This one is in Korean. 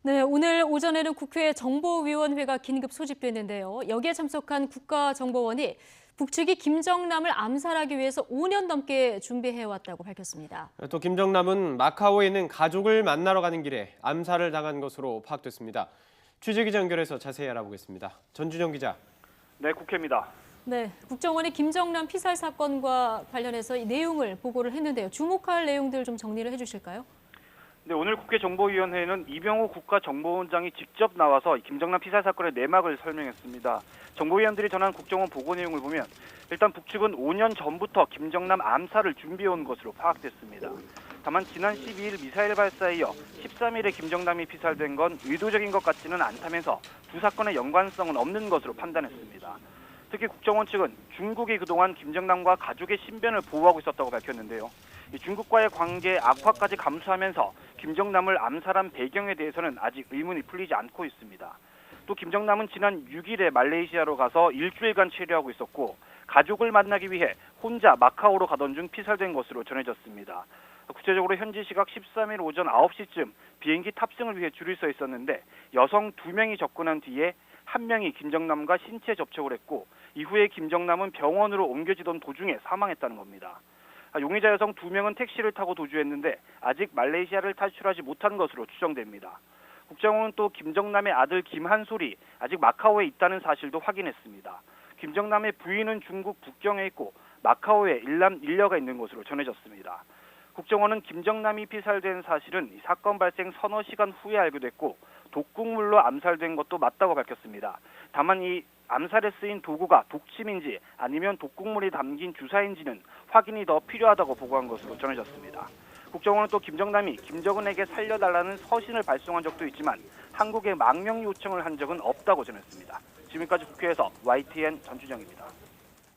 네, 오늘 오전에는 국회 정보위원회가 긴급 소집됐는데요. 여기에 참석한 국가정보원이 북측이 김정남을 암살하기 위해서 5년 넘게 준비해왔다고 밝혔습니다. 또 김정남은 마카오에 있는 가족을 만나러 가는 길에 암살을 당한 것으로 파악됐습니다. 취재기자 연결해서 자세히 알아보겠습니다. 전준영 기자. 네, 국회입니다. 네, 국정원이 김정남 피살 사건과 관련해서 이 내용을 보고를 했는데요. 주목할 내용들 좀 정리를 해주실까요? 네, 오늘 국회 정보위원회는 이병호 국가정보원장이 직접 나와서 김정남 피살 사건의 내막을 설명했습니다. 정보위원들이 전한 국정원 보고 내용을 보면 일단 북측은 5년 전부터 김정남 암살을 준비해온 것으로 파악됐습니다. 다만 지난 12일 미사일 발사에 이어 13일에 김정남이 피살된 건 의도적인 것 같지는 않다면서 두 사건의 연관성은 없는 것으로 판단했습니다. 특히 국정원 측은 중국이 그동안 김정남과 가족의 신변을 보호하고 있었다고 밝혔는데요. 중국과의 관계 악화까지 감수하면서 김정남을 암살한 배경에 대해서는 아직 의문이 풀리지 않고 있습니다. 또 김정남은 지난 6일에 말레이시아로 가서 일주일간 체류하고 있었고 가족을 만나기 위해 혼자 마카오로 가던 중 피살된 것으로 전해졌습니다. 구체적으로 현지 시각 13일 오전 9시쯤 비행기 탑승을 위해 줄을 서 있었는데 여성 2명이 접근한 뒤에 한 명이 김정남과 신체 접촉을 했고 이후에 김정남은 병원으로 옮겨지던 도중에 사망했다는 겁니다. 용의자 여성 2명은 택시를 타고 도주했는데 아직 말레이시아를 탈출하지 못한 것으로 추정됩니다. 국정원은 또 김정남의 아들 김한솔이 아직 마카오에 있다는 사실도 확인했습니다. 김정남의 부인은 중국 북경에 있고 마카오에 일남 일녀가 있는 것으로 전해졌습니다. 국정원은 김정남이 피살된 사실은 사건 발생 서너 시간 후에 알게 됐고 독극물로 암살된 것도 맞다고 밝혔습니다. 다만 이 암살에 쓰인 도구가 독침인지 아니면 독극물이 담긴 주사인지는 확인이 더 필요하다고 보고한 것으로 전해졌습니다. 국정원은 또 김정남이 김정은에게 살려달라는 서신을 발송한 적도 있지만 한국에 망명 요청을 한 적은 없다고 전했습니다. 지금까지 국회에서 YTN 전준영입니다.